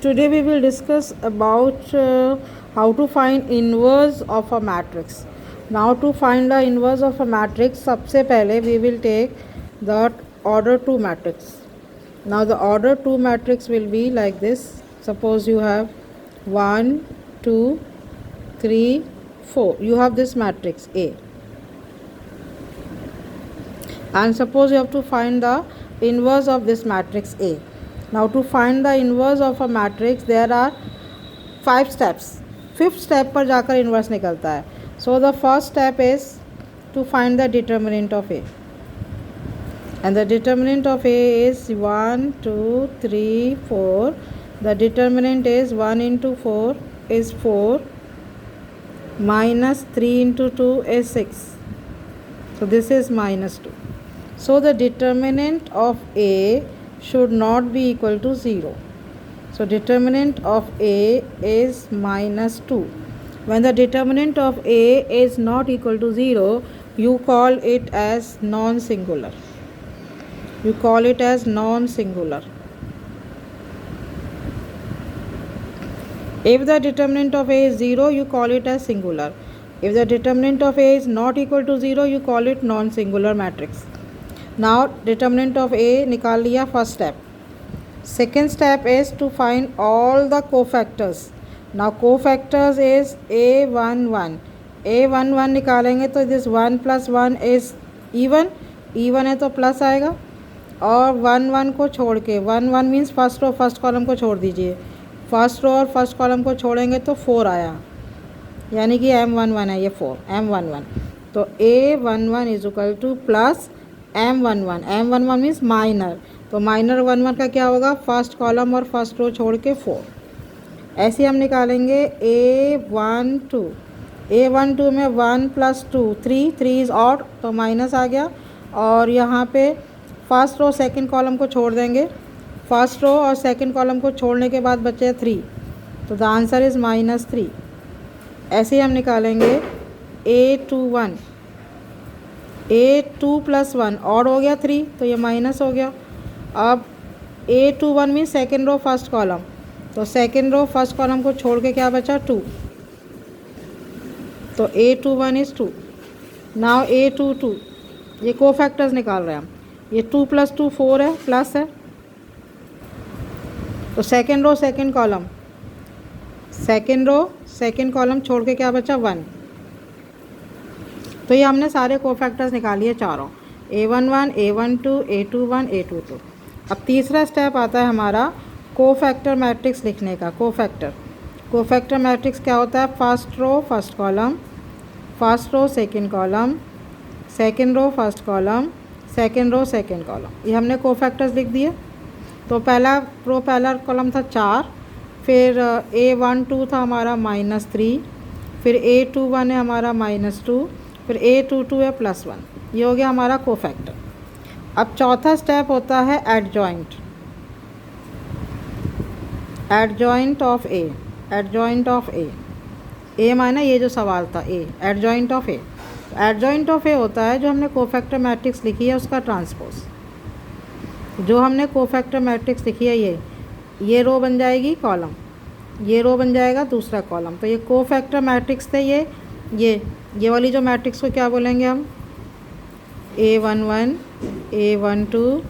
Today we will discuss about how to find inverse of a matrix. Now to find the inverse of a matrix, सबसे पहले we will take the order 2 matrix. Now the order 2 matrix will be like this. Suppose you have 1, 2, 3, 4. You have this matrix A. And suppose you have to find the inverse of this matrix A. Now to find the inverse of a matrix there are 5 steps. 5th step पर जाकर inverse निकलता है. So the first step is to find the determinant of A. And the determinant of A is 1, 2, 3, 4. The determinant is 1 into 4 is 4 minus 3 into 2 is 6. So this is minus 2. So the determinant of A should not be equal to 0. So determinant of A is minus 2. When the determinant of A is not equal to 0, you call it as non-singular. You call it as non-singular. If the determinant of A is 0, you call it as singular. If the determinant of A is not equal to 0, you call it non-singular matrix. Now determinant of A निकाल लिया first step. Second step is to find all the cofactors. Now cofactors is A11. A11 निकालेंगे तो this 1 plus 1 is even. even है तो plus आएगा और 1 1 को छोड़ के 1 1 means first row first column को छोड़ दीजिए. फर्स्ट रो और फर्स्ट कॉलम को छोड़ेंगे तो 4 आया यानी कि M11 है ये 4 M11. तो A11 is equal two plus M11. M11 means minor. तो माइनर 11 का क्या होगा फर्स्ट कॉलम और फर्स्ट रो छोड़ के 4. ऐसे हम निकालेंगे A12. A12 में 1 प्लस 2 3 3 इज़ ऑड तो माइनस आ गया और यहाँ पे फर्स्ट रो सेकंड कॉलम को छोड़ देंगे. फर्स्ट रो और सेकंड कॉलम को छोड़ने के बाद बचे 3 तो द आंसर इज़ माइनस 3. ऐसे ही हम निकालेंगे A21. A2 प्लस 1 ऑड हो गया 3 तो ये माइनस हो गया. अब A21 में सेकेंड रो फर्स्ट कॉलम तो सेकेंड रो फर्स्ट कॉलम को छोड़ के क्या बचा 2 तो A21 इज़ 2. नाउ A22 ये कोफैक्टर्स निकाल रहे हैं हम. ये 2 प्लस 2 4 है प्लस है तो second row second column second row second column छोड़ के क्या बचा 1. तो ये हमने सारे कोफैक्टर्स निकालिए चारों A11 A12 A21 A22. अब तीसरा स्टेप आता है हमारा कोफैक्टर मैट्रिक्स लिखने का. कोफैक्टर मैट्रिक्स क्या होता है first row first column first row second column second row first column second row second column. ये हमने कोफैक्टर्स लिख दिए. तो पहला कॉलम था 4 फिर A12 था हमारा -3 फिर A21 है हमारा -2 फिर A22 है +1. ये हो गया हमारा कोफैक्टर. अब चौथा स्टेप होता है adjoint. Adjoint of A. Adjoint of A. A माना ये जो सवाल था A. Adjoint of A. Adjoint of A होता है जो हमने कोफैक्टर मैट्रिक्स लिखी है उसका ट्रांसपोज. जो हमने कोफैक्टर मैट्रिक्स लिखी है ये रो बन जाएगी कॉलम ये रो बन जाएगा दूसरा कॉलम. तो ये कोफैक्टर मैट्रिक्स थे. ये वाली जो मैट्रिक्स को क्या बोलेंगे हम A11 A12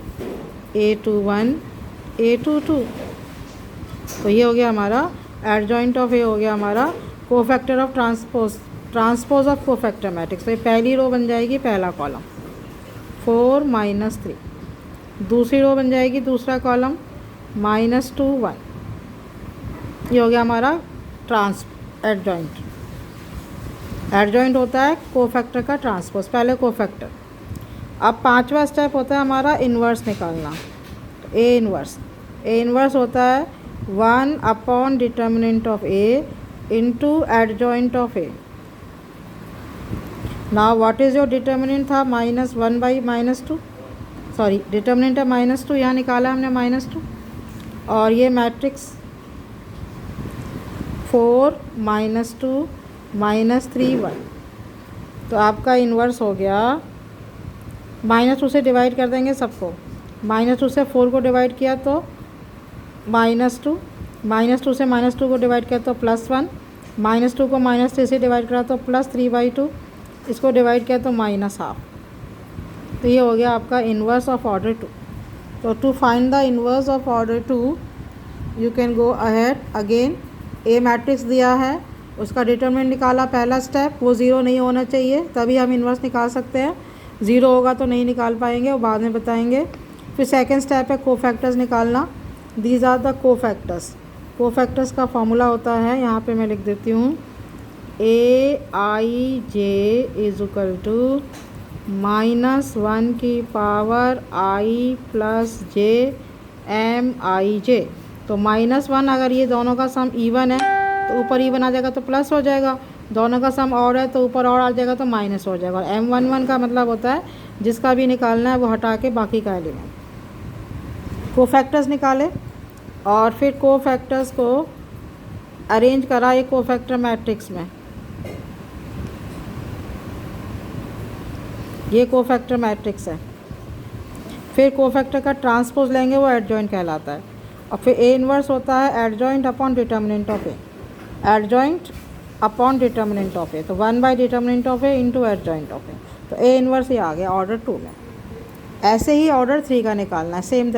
A21 A22. तो ये हो गया हमारा एडजॉइंट ऑफ ए हो गया हमारा cofactor of transpose of cofactor matrix. तो ये पहली रो बन जाएगी पहला कॉलम 4 -3. दूसरी रो बन जाएगी दूसरा कॉलम -2 1. ये हो गया हमारा एडजॉइंट. एडजॉइंट होता है कोफैक्टर का ट्रांसपोज पहले कोफैक्टर. अब पांचवा स्टेप होता है हमारा इन्वर्स निकालना. ए इन्वर्स होता है 1 upon determinant of A into adjoint of A. Now what is your determinant था -1 बाई -2 सॉरी डिटर्मिनेंट है -2 यहाँ निकाला हमने -2 और ये मैट्रिक्स 4 -2 -3 1. तो आपका इन्वर्स हो गया -2 से डिवाइड कर देंगे सबको. -2 से 4 को डिवाइड किया तो -2 -2 से -2 को डिवाइड किया तो +1, -2 को -3 से डिवाइड करा तो +3/2, इसको डिवाइड किया तो -1/2। तो ये हो गया आपका इन्वर्स ऑफ ऑर्डर 2। तो to find the inverse of order 2 you can go ahead again. A matrix दिया है, उसका डिटरमिनेंट निकाला, पहला स्टेप, वो ज़ीरो नहीं होना चाहिए तभी हम इन्वर्स निकाल सकते हैं। ज़ीरो होगा तो नहीं निकाल पाएंगे, वो बाद में बताएंगे। फिर सेकंड स्टेप है कोफैक्टर्स निकालना। These are the cofactors. Cofactors का फॉर्मूला होता है, यहाँ पे मैं लिख देती हूँ, AIJ इज इक्वल टू -1 की पावर I + j MIJ। तो -1 अगर ये दोनों का सम इवन है तो ऊपर इवन आ जाएगा तो प्लस हो जाएगा, दोनों का सम और है तो ऊपर और आ जाएगा तो माइनस हो जाएगा। और M11 का मतलब होता है जिसका भी निकालना है वो हटा के बाकी का एलिमेंट। कोफैक्टर्स निकाले और फिर कोफैक्टर्स को अरेंज करा एक कोफैक्टर मैट्रिक्स में। ये कोफैक्टर मैट्रिक्स है। फिर कोफैक्टर का ट्रांसपोज लेंगे, वो एडजॉइंट कहलाता है। और फिर ए इन्वर्स होता है adjoint upon determinant of A, adjoint upon determinant of A. तो 1/डिटर्मिनेंट of A into adjoint of A. तो ए इन्वर्स ही आ गया ऑर्डर 2 में। ऐसे ही ऑर्डर 3 का निकालना है सेम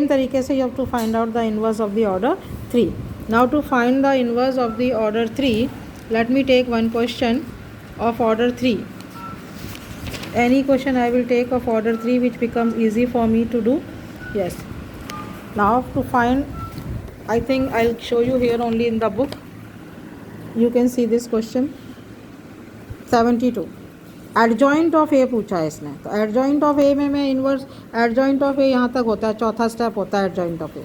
तरीके से you have to find out the inverse of the order 3। Now to find the inverse of the order 3 let me take one question of order 3। Any question I will take of order 3 which becomes easy for me to do. Yes. Now to find, I think I'll show you here only in the book. You can see this question 72। Adjoint of A पूछा है इसने। तो adjoint of ए में मैं inverse, adjoint of ए यहाँ तक होता है, चौथा स्टेप होता है एडजॉइंट ऑफ ए।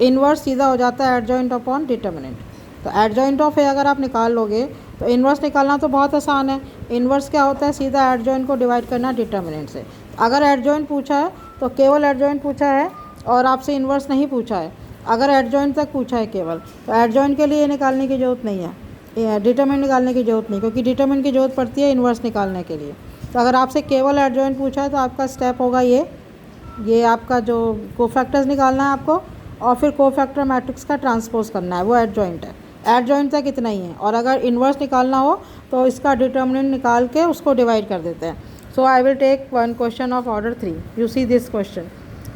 इन्वर्स सीधा हो जाता है एडजॉइंट अपॉन डिटर्मिनेंट। तो एडजॉइंट ऑफ ए अगर आप निकाल लोगे तो इन्वर्स निकालना तो बहुत आसान है। इन्वर्स क्या होता है, सीधा एडजॉइंट को डिवाइड करना डिटर्मिनेंट से। अगर एडजॉइंट पूछा है तो केवल एडजॉइंट पूछा है और आपसे इन्वर्स नहीं पूछा है। अगर एडजॉइंट तक पूछा है केवल, तो एडजॉइंट के लिए निकालने की ज़रूरत नहीं है, डिटर्मिनेंट निकालने की ज़रूरत नहीं, क्योंकि डिटर्मिनेंट की ज़रूरत पड़ती है इन्वर्स निकालने के लिए। तो अगर आपसे केवल एडजॉइंट पूछा है तो आपका स्टेप होगा ये आपका जो कोफैक्टर्स निकालना है आपको, और फिर कोफैक्टर मैट्रिक्स का ट्रांसपोज करना है, वो एडजॉइंट है। एडजॉइंट तक इतना ही है। और अगर इन्वर्स निकालना हो तो इसका डिटर्मिनेंट निकाल के उसको डिवाइड कर देते हैं। So I will take one question of order 3। You see this question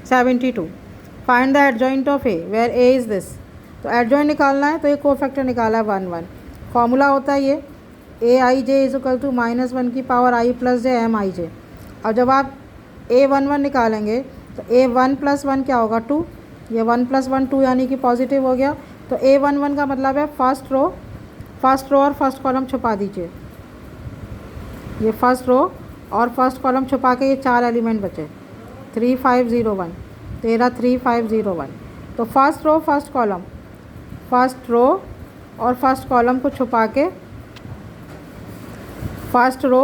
72। Find the adjoint of A where A is this. तो एडजॉइंट निकालना है तो ये कोफैक्टर निकाला है 1 1। फॉर्मूला होता है ये AIJ इज इक्वल टू -1 की पावर I + j MIJ। और जब आप A11 निकालेंगे तो A1 + 1 क्या होगा 2, ये 1 + 1 2 यानी कि पॉजिटिव हो गया। तो A11 का मतलब है फर्स्ट रो और फर्स्ट कॉलम छुपा दीजिए। ये फर्स्ट रो और फर्स्ट कॉलम छुपा के ये 4 एलिमेंट बचे 3 5 0 1 13 3 5 0 1। तो फर्स्ट रो और फर्स्ट कॉलम को छुपा के फर्स्ट रो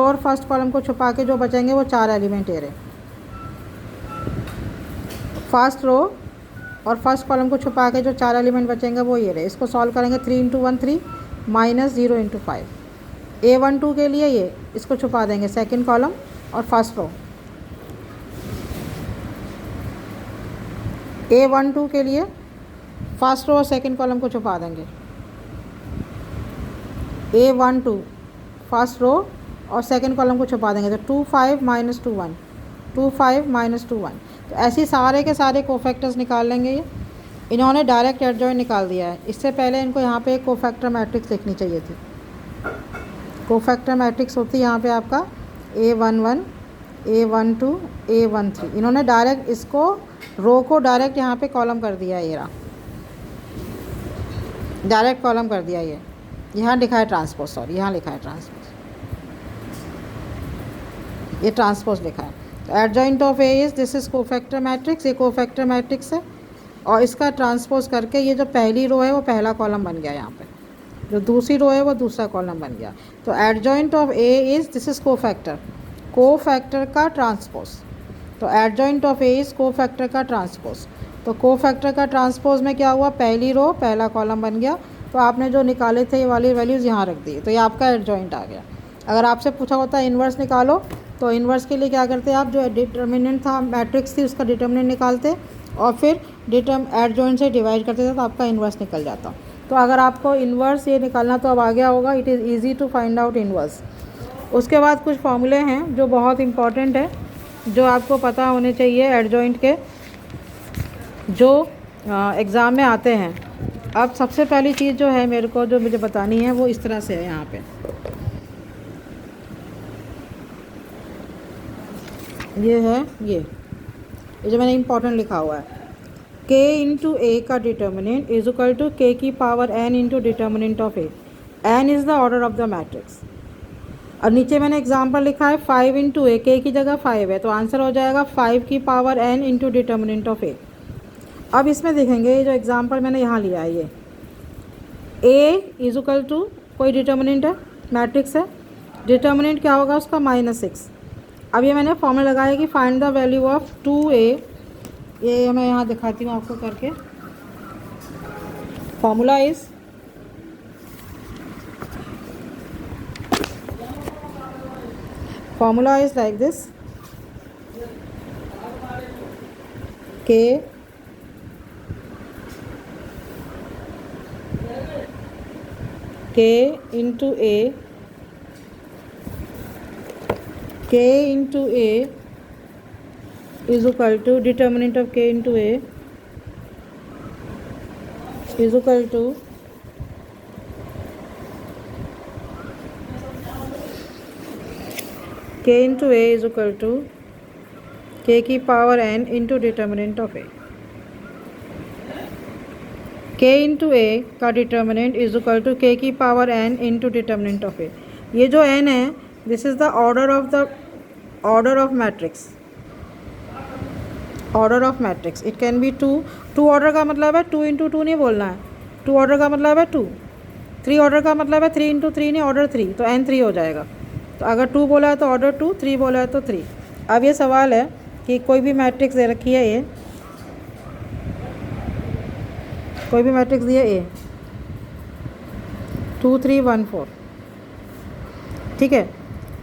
और फर्स्ट कॉलम को छुपा के जो बचेंगे वो 4 एलिमेंट ए रहे। फर्स्ट रो और फर्स्ट कॉलम को छुपा के जो 4 एलिमेंट बचेंगे वो ये रहे। इसको सॉल्व करेंगे 3 × 1 3 -0 × 5। A12 के लिए ये इसको छुपा देंगे सेकंड कॉलम और फर्स्ट रो। A12 के लिए फर्स्ट रो और सेकंड कॉलम को छुपा देंगे। A12 फर्स्ट रो और सेकंड कॉलम को छुपा देंगे तो 2 5 -2 1 2 5 -2 1। तो ऐसे सारे के सारे कोफैक्टर्स निकाल लेंगे। ये इन्होंने डायरेक्ट एडजॉइंट निकाल दिया है। इससे पहले इनको यहाँ पे एक कोफैक्टर मैट्रिक्स लिखनी चाहिए थी। कोफैक्टर मैट्रिक्स होती है यहाँ पे आपका A11 A12 A13। इन्होंने डायरेक्ट इसको रो को डायरेक्ट यहाँ पे कॉलम कर दिया है। ये रहा डायरेक्ट कॉलम कर दिया। ये यहाँ लिखा है ट्रांसपोज, सॉरी यहाँ लिखा है ट्रांसपोज, ये ट्रांसपोज लिखा है। तो adjoint of A is this is cofactor matrix. ये कोफैक्टर मैट्रिक्स है और इसका ट्रांसपोज करके ये जो पहली रो है वो पहला कॉलम बन गया, यहाँ पे जो दूसरी रो है वो दूसरा कॉलम बन गया। तो adjoint of A is this is cofactor का ट्रांसपोज। तो adjoint of A is cofactor का ट्रांसपोज। तो कोफैक्टर का ट्रांसपोज में क्या हुआ, पहली रो पहला कॉलम बन गया। तो आपने जो निकाले थे ये वाली वैल्यूज़ यहाँ रख दी, तो ये आपका एडजॉइंट आ गया। अगर आपसे पूछा होता है इन्वर्स निकालो, तो इन्वर्स के लिए क्या करते आप, जो डिटर्मिनेंट था मैट्रिक्स थी उसका डिटर्मिनेंट निकालते और फिर एडजॉइंट से डिवाइड करते थे तो आपका इन्वर्स निकल जाता। तो अगर आपको इन्वर्स ये निकालना तो अब आ गया होगा, it is easy to find out inverse. उसके बाद कुछ फॉर्मूले हैं जो बहुत इंपॉर्टेंट है, जो आपको पता होने चाहिए एडजॉइंट के, जो एग्ज़ाम में आते हैं। अब सबसे पहली चीज़ जो है मेरे को जो मुझे बतानी है वो इस तरह से है। यहाँ पे ये है, ये जो मैंने इंपॉर्टेंट लिखा हुआ है, k इंटू ए का determinant is equal to k की power n into determinant of A. n is the order of the matrix. और नीचे मैंने एग्जाम्पल लिखा है 5 इंटू ए, के की जगह 5 है तो आंसर हो जाएगा 5 की power n into determinant of A. अब इसमें देखेंगे ये जो एग्जाम्पल मैंने यहाँ लिया है, ये a इज इक्वल टू कोई डिटर्मिनेंट है, मैट्रिक्स है, डिटर्मिनेंट क्या होगा उसका -6। अब ये मैंने फॉर्मूला लगाया कि find the value of 2a, ये मैं यहाँ दिखाती हूँ आपको करके। Formula is like this, k into a, k into a is equal to determinant of k into a is equal to k into a is equal to k की power n into determinant of a। k into a का determinant is equal to k की power n into determinant of a। ये जो n है, this is the order of matrix. Order of matrix it can be 2 order का मतलब है 2 into 2 नहीं बोलना है, 2 ऑर्डर का मतलब है 2, 3 ऑर्डर का मतलब है 3 इंटू 3 नहीं, ऑर्डर 3, तो n 3 हो जाएगा। तो अगर 2 बोला है तो ऑर्डर 2, 3 बोला है तो 3। अब ये सवाल है कि कोई भी मैट्रिक्स दे रखी है, ये कोई भी मैट्रिक्स दिया ए 2 3 1 4, ठीक है।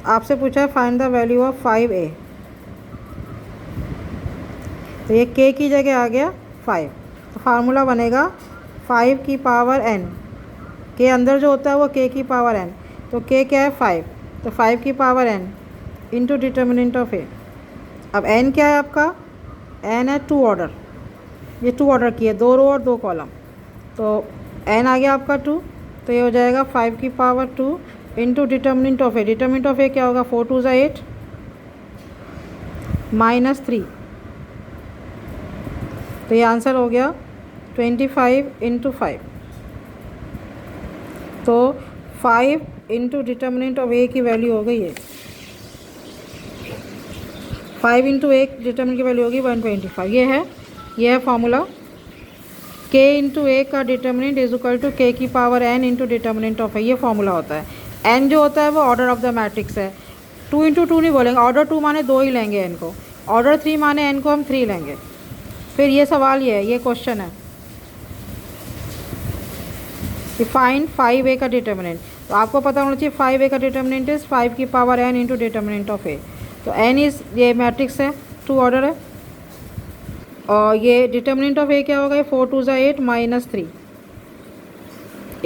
आपसे पूछा है find the value of 5a, तो ये k की जगह आ गया 5, तो फार्मूला बनेगा 5 की पावर n, के अंदर जो होता है वो k की पावर n, तो k क्या है 5, तो 5 की power n into determinant of a। अब n क्या है आपका, n है 2 ऑर्डर, ये 2 ऑर्डर की है, 2 रो और 2 कॉलम, तो n आ गया आपका 2, तो ये हो जाएगा 5 की power 2 into determinant of a। Determinant of a क्या होगा, 4 2 8 -3, तो ये आंसर हो गया 25 इंटू 5। तो 5 इंटू डिटर्मिनेंट ऑफ a की वैल्यू हो गई है, 5 इंटू ए डिटर्मिनेंट की वैल्यू होगी 125। ये है फॉर्मूला, k इंटू ए का determinant is equal to k की power n into determinant of a। ये फॉर्मूला होता है। n जो होता है वो ऑर्डर ऑफ द मैट्रिक्स है, 2 इंटू 2 नहीं बोलेंगे, ऑर्डर 2 माने 2 ही लेंगे n को, ऑर्डर 3 माने n को हम 3 लेंगे। फिर ये सवाल ये क्वेश्चन है कि फाइंड 5a का डिटर्मिनेंट, तो आपको पता होना चाहिए 5a का डिटर्मिनेंट इज़ 5 की power n into determinant of a। तो n इज़, ये मैट्रिक्स है 2 ऑर्डर है, और ये डिटर्मिनेंट ऑफ a क्या होगा, 4 2 8 -3,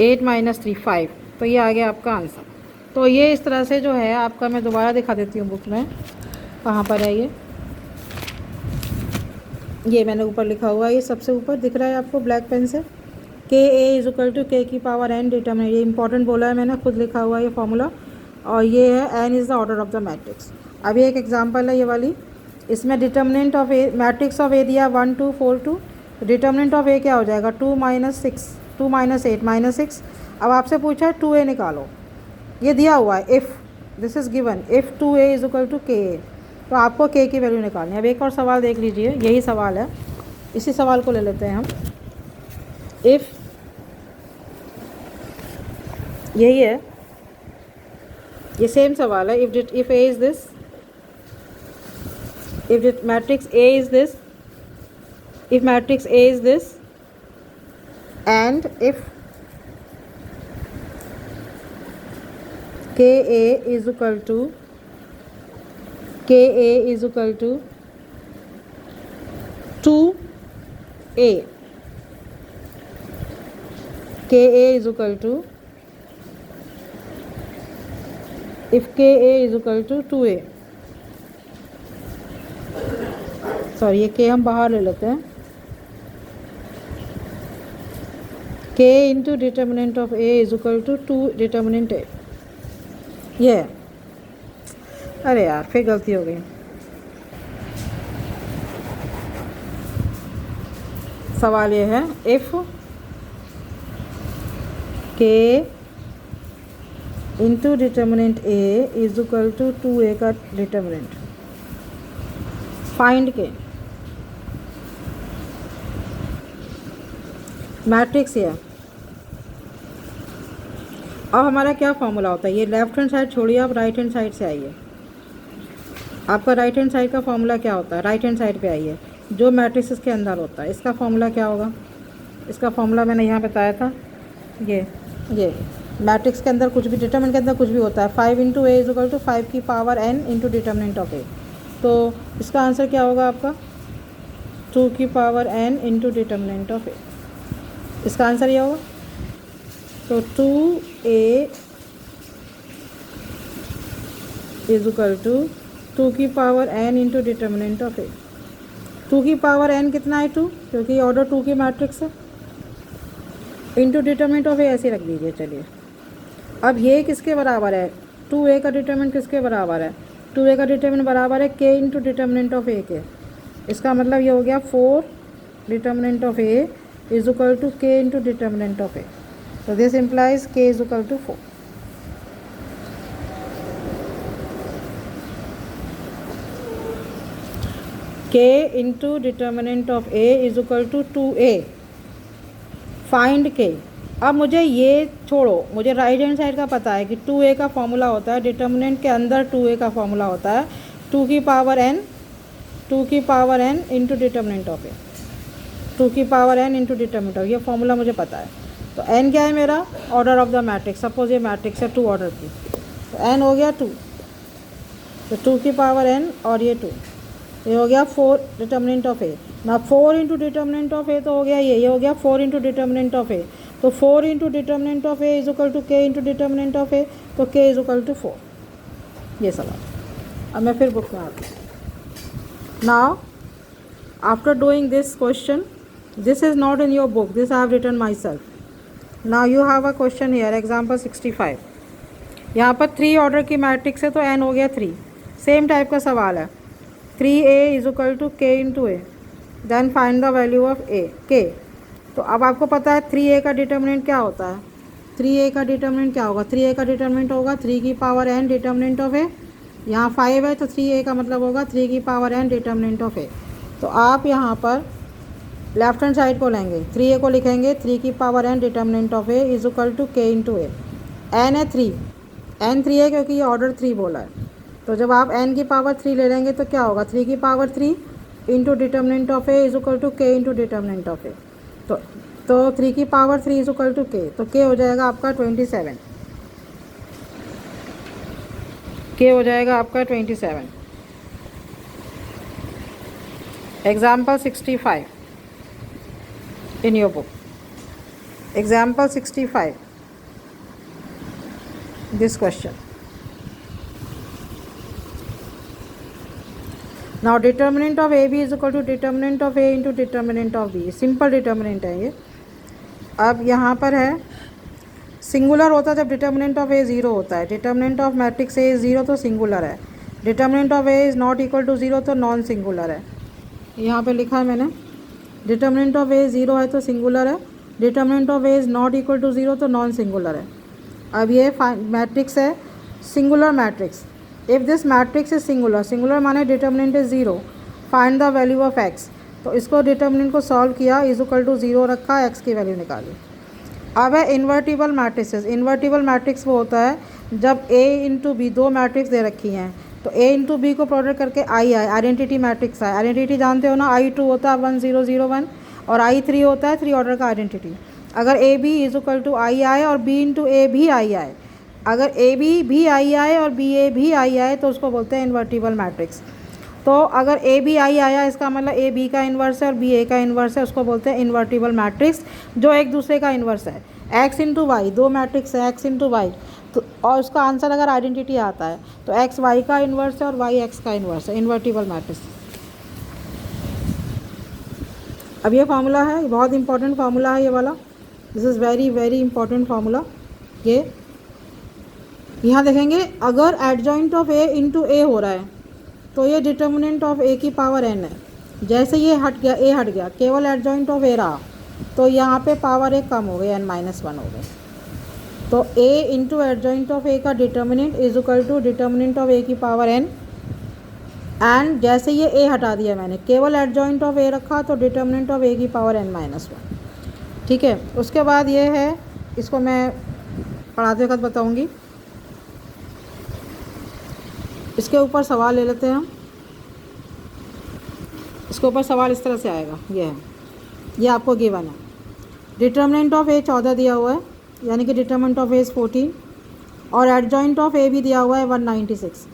8 -3 5, तो ये आ गया आपका आंसर। तो ये इस तरह से जो है आपका, मैं दोबारा दिखा देती हूँ बुक में, कहाँ पर है ये मैंने ऊपर लिखा हुआ है, ये सबसे ऊपर दिख रहा है आपको ब्लैक पेन से, k a is equal to k की पावर n डिटर्मिनेंट, ये इंपॉर्टेंट बोला है मैंने, खुद लिखा हुआ है ये फॉर्मूला, और ये है n is the order of the matrix. अभी एक एग्जांपल है ये वाली, इसमें determinant of A, matrix of A दिया 1 2 4 2, डिटर्मिनेंट ऑफ ए क्या हो जाएगा 2 -6, 2 -8 -6। अब आपसे पूछा है 2a निकालो, ये दिया हुआ है, if this is given if 2a is equal to k a, तो आपको k की वैल्यू निकालनी है। अब एक और सवाल देख लीजिए, यही सवाल है, इसी सवाल को ले लेते हैं हम। इफ़, यही है, ये सेम सवाल है। If a is this, if the matrix A is this, if matrix A is this, and if k A is equal to 2a, ka is equal to, if ka is equal to 2a, sorry ये k हम बाहर ले लेते हैं, k into determinant of a is equal to 2 determinant a। ये अरे यार फिर गलती हो गई। सवाल ये है, if k into determinant a is equal to 2a का डिटर्मिनेंट, फाइंड के मैट्रिक्स है। अब हमारा क्या फॉर्मूला होता है, ये लेफ्ट हैंड साइड छोड़िए, आप राइट हैंड साइड से आइए। आपका राइट हैंड साइड का फॉर्मूला क्या होता है, राइट हैंड साइड पे आइए, जो मैट्रिक्स इसके अंदर होता है इसका फॉर्मूला क्या होगा। इसका फॉर्मूला मैंने यहाँ बताया था, ये मैट्रिक्स के अंदर कुछ भी, डिटर्मिनेंट के अंदर कुछ भी होता है, 5 into A is equal to 5 की power n into determinant of A. तो इसका आंसर क्या होगा आपका, 2 की power n into determinant of A, इसका आंसर ये होगा। तो 2a इज इक्वल टू 2 की power n into determinant of A. 2 की पावर n कितना है 2, क्योंकि ये ऑर्डर 2 की मैट्रिक्स है, इंटू डिटर्मिनेंट ऑफ ए ऐसे रख दीजिए। चलिए अब ये किसके बराबर है, 2a का डिटर्मिनेंट किसके बराबर है, 2a का डिटर्मिनेंट बराबर है k into determinant of A के। इसका मतलब ये हो गया 4 determinant of A is equal to k into determinant of A. So this implies k is equal to 4. K into determinant of A is equal to 2a. Find k. अब मुझे ये छोड़ो, मुझे राइट हैंड साइड का पता है कि 2a का फॉर्मूला होता है, डिटर्मिनेंट के अंदर 2a का फॉर्मूला होता है 2 की power n into determinant of A, 2 की power n into determinant of, ये फॉर्मूला मुझे पता है। तो n क्या है मेरा, order of the matrix, suppose ये मैट्रिक्स है 2 ऑर्डर की, तो n हो गया 2, तो 2 की पावर n और ये 2, ये हो गया 4 डिटर्मिनेंट ऑफ ए ना, 4 इंटू डिटर्मिनेंट ऑफ ए तो हो गया ये हो गया 4 इंटू डिटर्मिनेंट ऑफ ए, तो 4 into determinant of A is equal to k into determinant of A, तो k इज इक्वल टू 4। ये सवाल। अब मैं फिर बुक में आती हूँ। Now after doing this question, this is not in your book, this I have written myself. Now you have a question here, example 65। यहाँ पर 3 ऑर्डर की मैट्रिक्स है, तो n हो गया 3। सेम टाइप का सवाल है, 3a is equal to k into A, then find the value of k। तो अब आपको पता है 3a का डिटर्मिनेंट क्या होता है, 3a का डिटर्मिनेंट क्या होगा, 3a का डिटर्मिनेंट होगा 3 की पावर n डिटर्मिनेंट ऑफ ए, यहाँ 5 है तो 3a का मतलब होगा 3 की power n determinant of A. तो आप यहाँ पर लेफ्ट हैंड साइड को लेंगे, 3a को लिखेंगे 3 की power n determinant of A is equal to k into A. n है 3, n 3 है क्योंकि ये ऑर्डर 3 बोला है, तो जब आप n की पावर 3 ले लेंगे तो क्या होगा, 3 की power 3 into determinant of A is equal to k into determinant of A. तो 3 की power 3 is equal to k, तो k हो जाएगा आपका 27, k हो जाएगा आपका 27। Example 65 in your book, example 65, this question. Now determinant of AB is equal to determinant of A into determinant of B, simple determinant है ये। अब यहाँ पर है, सिंगुलर होता है जब डिटर्मिनेंट ऑफ A 0 होता है, डिटर्मिनेंट ऑफ मैट्रिक्स A 0 तो सिंगुलर है, determinant of A is not equal to 0 तो नॉन सिंगुलर है। यहाँ पे लिखा है मैंने, डिटर्मिनेंट ऑफ ए 0 है तो सिंगुलर है, determinant of A is not equal to 0 तो नॉन सिंगुलर है। अब ये मैट्रिक्स है singular matrix, if this matrix is singular, singular माने determinant is 0, find the value of x। तो इसको डिटर्मिनेंट को सॉल्व किया, इज इक्वल टू 0 रखा, x की वैल्यू निकाली। अब है इन्वर्टिबल मैट्रिक्स। इन्वर्टिबल मैट्रिक्स वो होता है जब a इंटू बी, 2 मैट्रिक्स दे रखी हैं, तो a इंटू बी को प्रोडक्ट करके आई आए, आइडेंटिटी मैट्रिक्स आए। आइडेंटिटी जानते हो ना, I2 होता है 1 0 0 1 और I3 होता है 3 ऑर्डर का आइडेंटिटी। अगर A B is equal to I आए और बी इंटू ए भी आई आए, अगर ए बी भी आई आए और बी ए भी आई आए तो उसको बोलते हैं इन्वर्टिबल मैट्रिक्स। तो अगर ए बी आई आया इसका मतलब ए बी का इन्वर्स है और बी ए का इन्वर्स है, उसको बोलते हैं इन्वर्टिबल मैट्रिक्स जो एक दूसरे का इन्वर्स है। एक्स इंटू वाई, दो मैट्रिक्स है एक्स इंटू वाई, तो और उसका आंसर अगर आइडेंटिटी आता है तो एक्स वाई का इन्वर्स है और वाई एक्स का इन्वर्स है, इन्वर्टिबल मैट्रिक्स। अब ये फार्मूला है, बहुत इंपॉर्टेंट फार्मूला है ये वाला, this is very very important formula. ये यहाँ देखेंगे, अगर एडजॉइंट ऑफ ए इंटू ए हो रहा है तो ये डिटर्मिनेंट ऑफ ए की पावर एन है। जैसे ये हट गया, ए हट गया, केवल एडजॉइंट ऑफ ए रहा, तो यहाँ पे पावर एक कम हो गई, n माइनस वन हो गई। तो a इंटू एडजॉइंट ऑफ ए का determinant is equal to determinant of A की पावर n। एंड जैसे ये a हटा दिया मैंने, केवल एडजॉइंट ऑफ ए रखा, तो डिटर्मिनेंट ऑफ ए की पावर n माइनस वन। ठीक है, उसके बाद ये है, इसको मैं पढ़ाते वक्त बताऊँगी। इसके ऊपर सवाल ले लेते हैं हम। इसके ऊपर सवाल इस तरह से आएगा, ये है, ये आपको गिवन है। डिटर्मिनेंट ऑफ ए 14 दिया हुआ है, यानी कि डिटर्मिनेंट ऑफ ए इज़ 14, और एडजॉइंट ऑफ ए भी दिया हुआ है 196।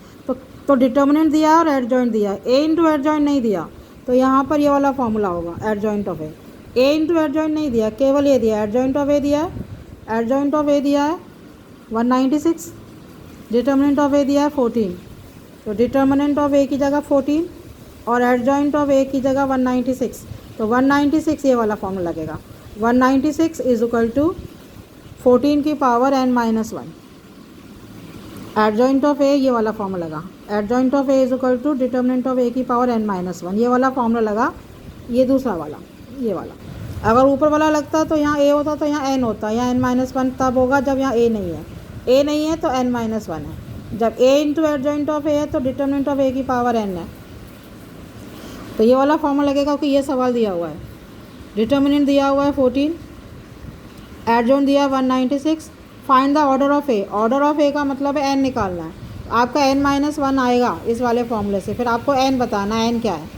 तो डिटर्मिनेंट दिया है और एडजॉइंट दिया है, ए इंटू एडजॉइंट नहीं दिया, तो यहाँ पर ये वाला फॉर्मूला होगा adjoint of A into adjoint नहीं दिया, केवल ये दिया एडजॉइंट ऑफ ए दिया है, एडजॉइंट ऑफ ए दिया है 196, डिटर्मिनेंट ऑफ ए दिया है 14, तो डिटर्मिनेंट ऑफ ए की जगह 14 और एडजॉइंट ऑफ ए की जगह 196, तो 196 ये वाला फॉर्मूला लगेगा। 196 इज इक्वल टू 14 की power n minus one. Adjoint of A ये वाला फॉर्मूला लगा, adjoint of A is equal to determinant of A की पावर n माइनस वन, ये वाला फॉर्मूला लगा। ये दूसरा वाला, ये वाला, अगर ऊपर वाला लगता तो यहाँ a होता, तो यहाँ n होता, यहाँ n माइनस वन तब होगा जब यहाँ a नहीं है, a नहीं है तो n माइनस वन है। जब a इंटू एडजॉइंट ऑफ ए है तो डिटर्मिनेंट ऑफ ए की पावर n है, तो ये वाला फॉर्मूला लगेगा कि ये सवाल दिया हुआ है, डिटर्मिनेंट दिया हुआ है 14, एडजॉइंट दिया है 196, find the order of A. Order of A का मतलब है n निकालना है, आपका n माइनस वन आएगा इस वाले फॉर्मूले से, फिर आपको n बताना है n क्या है।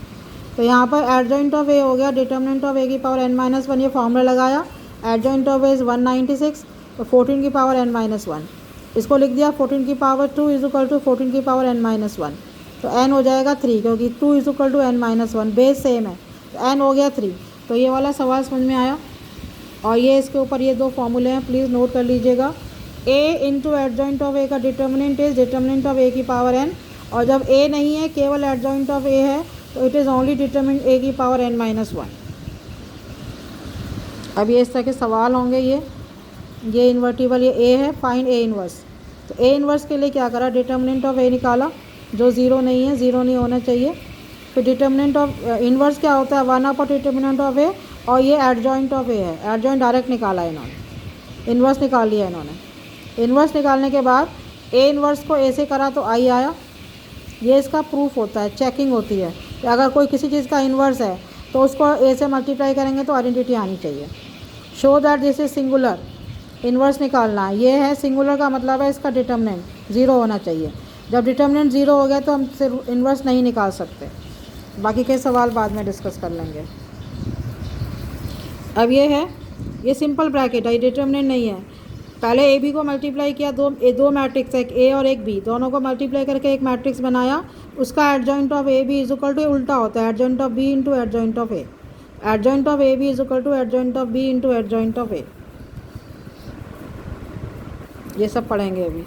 तो यहाँ पर एडजॉइंट ऑफ ए हो गया डिटर्मिनेंट ऑफ ए की पावर n माइनस वन, ये फॉर्मूला लगाया, एडजॉइंट ऑफ ए इज़ 196, तो 14 की पावर n माइनस वन, इसको लिख दिया 14 की पावर 2 इज इक्वल टू 14 की पावर n माइनस वन, तो n हो जाएगा 3, क्योंकि 2 is equal to n minus one, base same है, तो n हो गया 3। तो ये वाला सवाल समझ में आया। और ये इसके ऊपर ये दो फॉर्मूले हैं, प्लीज़ नोट कर लीजिएगा। a इंटू एडजॉइंट ऑफ ए का determinant is determinant of A की पावर n, और जब a नहीं है केवल एडजॉइंट ऑफ ए है तो इट इज़ ओनली डिटर्मिनेंट ए की पावर n माइनस वन। अब ये इस तरह के सवाल होंगे। ये इन्वर्टिबल, ये a है, फाइंड ए इन्वर्स। तो ए इन्वर्स के लिए क्या करा, डिटर्मिनेंट ऑफ ए निकाला जो ज़ीरो नहीं है, ज़ीरो नहीं होना चाहिए। फिर डिटर्मिनेंट ऑफ इन्वर्स क्या होता है, वन अपॉन डिटर्मिनेंट ऑफ ए, और ये एडजॉइंट ऑफ ए है, एडजॉइंट डायरेक्ट निकाला है इन्होंने, इन्वर्स निकाल लिया इन्होंने। इन्वर्स निकालने के बाद ए इन्वर्स को ए से करा तो आई आया, ये इसका प्रूफ होता है, चेकिंग होती है कि अगर कोई किसी चीज़ का इन्वर्स है तो उसको ए से मल्टीप्लाई करेंगे तो आइडेंटिटी आनी चाहिए। Show that this is singular, inverse निकालना है, ये है सिंगुलर का मतलब है इसका डिटर्मिनेंट ज़ीरो होना चाहिए। जब डिटर्मिनेंट ज़ीरो हो गया तो हम सिर्फ इन्वर्स नहीं निकाल सकते। बाकी के सवाल बाद में डिस्कस कर लेंगे। अब ये है, ये सिंपल ब्रैकेट है, ये डिटर्मिनेंट नहीं है। पहले ए बी को मल्टीप्लाई किया, दो मैट्रिक्स है, एक ए और एक बी, दोनों को मल्टीप्लाई करके एक मैट्रिक्स बनाया। उसका adjoint of A B is equal to उल्टा होता है, adjoint of B into adjoint of A. Adjoint of A B is equal to adjoint of B into adjoint of A. ये सब पढ़ेंगे अभी।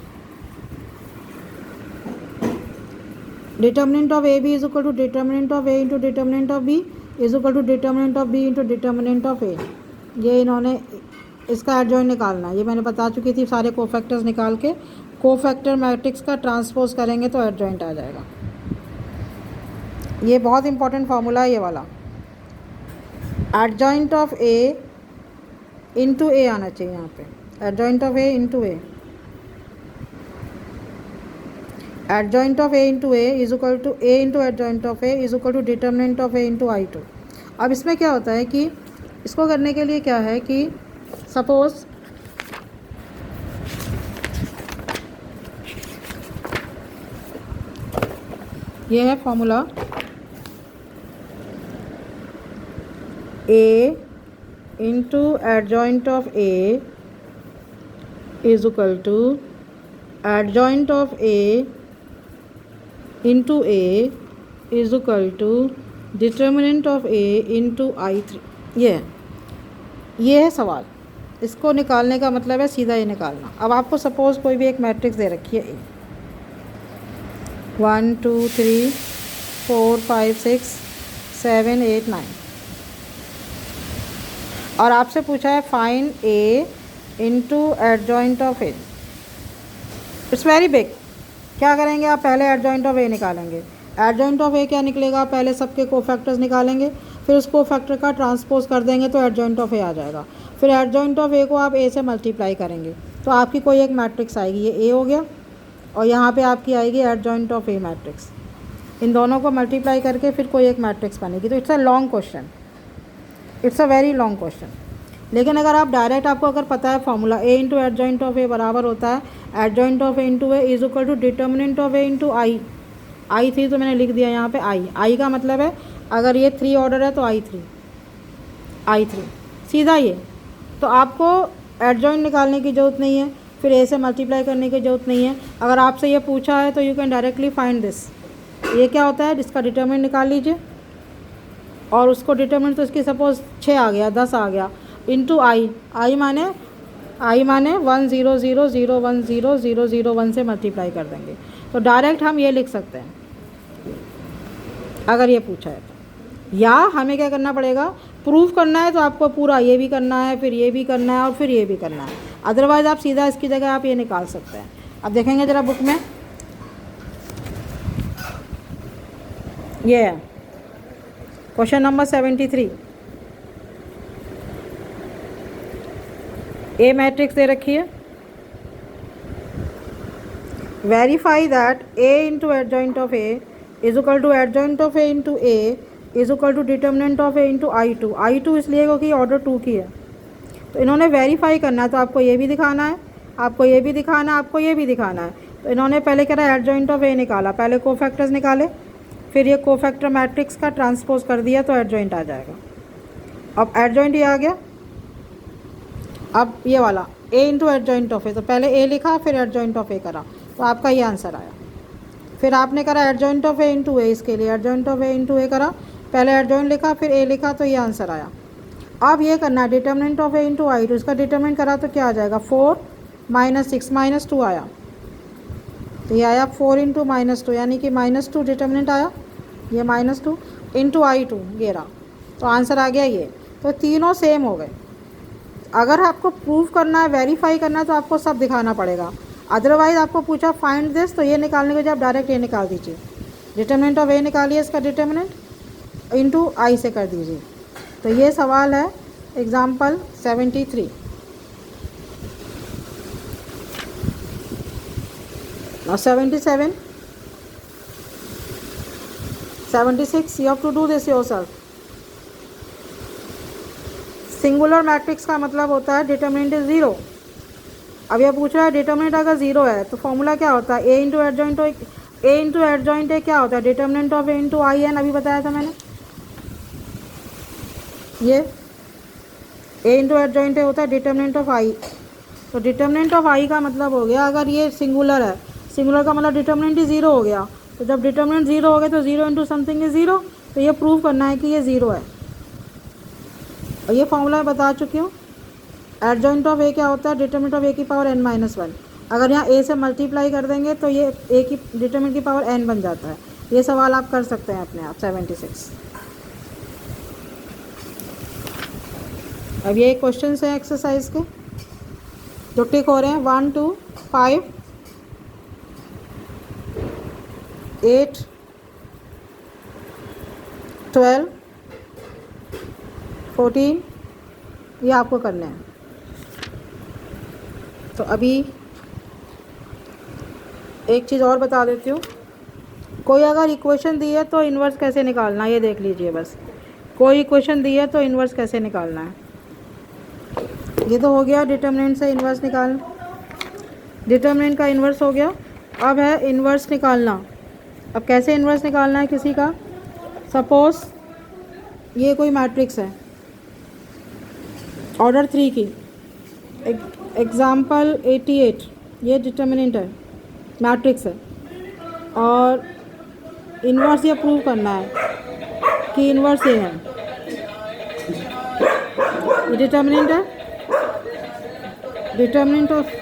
Determinant of A B is equal to determinant of A into determinant of B is equal to determinant of B into determinant of A. ये इन्होंने इसका adjoint निकालना है, ये मैंने बता चुकी थी। सारे कोफैक्टर्स निकाल के कोफैक्टर मैट्रिक्स का ट्रांसपोज करेंगे तो एडजॉइंट आ जाएगा। ये बहुत इंपॉर्टेंट फार्मूला है ये वाला। Adjoint of A into A आना चाहिए यहाँ पे, adjoint of A into A. Adjoint of A into A is equal to A into adjoint of A is equal to determinant of A into I two. अब इसमें क्या होता है कि इसको करने के लिए क्या है कि सपोज ये है formula, A into adjoint of A is equal to adjoint of A into A is equal to determinant of A into I3। ये है सवाल। इसको निकालने का मतलब है सीधा ये निकालना। अब आपको सपोज़ कोई भी एक मैट्रिक्स दे रखी है ए, 1 2 3 4 5 6 7 8 9 और आपसे पूछा है find A into adjoint of A. It's very big. क्या करेंगे आप? पहले एडजॉइंट ऑफ ए निकालेंगे। एडजॉइंट ऑफ ए क्या निकलेगा? पहले सबके कोफैक्टर्स निकालेंगे, फिर उस कोफैक्टर का ट्रांसपोज कर देंगे तो एडजॉइंट ऑफ ए आ जाएगा। फिर एडजॉइंट ऑफ ए को आप ए से मल्टीप्लाई करेंगे तो आपकी कोई एक मैट्रिक्स आएगी। ये ए हो गया और यहाँ पे आपकी आएगी एडजॉइंट ऑफ ए मैट्रिक्स। इन दोनों को मल्टीप्लाई करके फिर कोई एक मैट्रिक्स बनेगी। तो it's a long question, it's a very long question. लेकिन अगर आप डायरेक्ट, आपको अगर पता है formula A into adjoint of A बराबर होता है adjoint of A into A is equal to determinant of A into I3 तो मैंने लिख दिया यहाँ पे I का मतलब है अगर ये 3 ऑर्डर है तो I3 सीधा ये। तो आपको एडजॉइंट निकालने की ज़रूरत नहीं है, फिर ए से मल्टीप्लाई करने की ज़रूरत नहीं है। अगर आपसे ये पूछा है तो you can directly find this. ये क्या होता है? जिसका डिटर्मिनेंट निकाल लीजिए और उसको डिटर्मिनेंट तो इसकी सपोज 6 आ गया, 10 आ गया, इंटू I माने 1 0 0 0 1 0 0 0 1 से मल्टीप्लाई कर देंगे। तो डायरेक्ट हम ये लिख सकते हैं अगर ये पूछा है तो। या हमें क्या करना पड़ेगा? प्रूफ करना है तो आपको पूरा ये भी करना है, फिर ये भी करना है और फिर ये भी करना है। अदरवाइज़ आप सीधा इसकी जगह आप ये निकाल सकते हैं। अब देखेंगे ज़रा बुक में, ये है क्वेश्चन नंबर 73। ए मैट्रिक्स दे रखी है। Verify that A into adjoint of A is equal to adjoint of A into A is equal to determinant of A into I2 इसलिए क्योंकि ऑर्डर 2 की है। तो इन्होंने वेरीफाई करना है तो आपको ये भी दिखाना है, आपको ये भी दिखाना है, आपको ये भी दिखाना है। तो इन्होंने पहले क्या रहा, एडजॉइंट ऑफ ए निकाला, पहले कोफैक्टर्स निकाले, फिर ये कोफैक्टर मैट्रिक्स का ट्रांसपोज कर दिया तो एडजॉइंट आ जाएगा। अब एडजॉइंट ये आ गया। अब ये वाला ए इंटू एडजॉइंट ऑफ ए, तो पहले ए लिखा फिर एडजॉइंट ऑफ ए करा तो आपका ये आंसर आया। फिर आपने करा एडजॉइंट ऑफ ए इंटू ए, इसके लिए एडजॉइंट ऑफ ए इंटू ए करा, पहले एडजॉइंट लिखा फिर ए लिखा तो ये आंसर आया। अब ये करना है determinant of A into I2, इसका डिटर्मिनेंट करा तो क्या आ जाएगा? 4 - 6 - 2 आया। तो ये आया 4 इंटू -2 यानी कि -2 डिटर्मिनेंट आया, ये -2 इंटू I2 ये रहा। तो आंसर आ गया ये। तो तीनों सेम हो गए। अगर आपको प्रूफ करना है, वेरीफाई करना है तो आपको सब दिखाना पड़ेगा। अदरवाइज़ आपको पूछा फाइंड दिस तो ये निकालने के लिए आप डायरेक्ट ये निकाल दीजिए। डिटर्मिनेंट ऑफ ए निकालिए, इसका डिटर्मिनेंट इंटू I से कर दीजिए। तो ये सवाल है example 73। Now 77, 76, you have to do this yourself. Singular matrix का मतलब होता है डिटर्मिनेंट इज 0। अब यह पूछ रहा है डिटर्मिनेंट अगर 0 है तो फॉर्मूला क्या होता है? ए इंटू एडजॉइंट ए क्या होता है? Determinant of A into I अभी बताया था मैंने। ये ए इंटू एडजॉइंट ए होता है डिटर्मिनेंट ऑफ I। तो डिटर्मिनेंट ऑफ I का मतलब हो गया, अगर ये सिंगुलर है, सिंगुलर का मतलब डिटर्मिनेंट ही 0 हो गया। तो जब डिटर्मिनेंट 0 हो गया तो 0 इंटू समथिंग इज 0। तो ये प्रूव करना है कि ये 0 है। और ये फॉर्मूला बता चुकी हूँ। एडजॉइंट ऑफ ए क्या होता है? डिटर्मिनेंट ऑफ ए की पावर n-1। अगर यहाँ ए से मल्टीप्लाई कर देंगे तो ये ए की डिटर्मिनेंट की पावर n बन जाता है। ये सवाल आप कर सकते हैं अपने आप। 76। अब ये क्वेश्चन हैं एक्सरसाइज के जो टिक हो रहे हैं। 1 2 5 8 12 14 ये आपको करने हैं। तो अभी एक चीज़ और बता देती हूँ। कोई अगर इक्वेशन दी है तो इन्वर्स कैसे निकालना है ये देख लीजिए बस। कोई इक्वेशन दी है तो इन्वर्स कैसे निकालना है। ये तो हो गया डिटर्मिनेंट से इन्वर्स निकालना, डिटर्मिनेंट का इन्वर्स हो गया। अब है इन्वर्स निकालना। अब कैसे इन्वर्स निकालना है किसी का? सपोज़ ये कोई मैट्रिक्स है ऑर्डर 3 की, एग्जाम्पल 88, ये डिटर्मिनेंट है। मैट्रिक्स है और इन्वर्स ये प्रूव करना है कि इन्वर्स ए है, डिटर्मिनेंट है, डिटर्मिनेंट ऑफ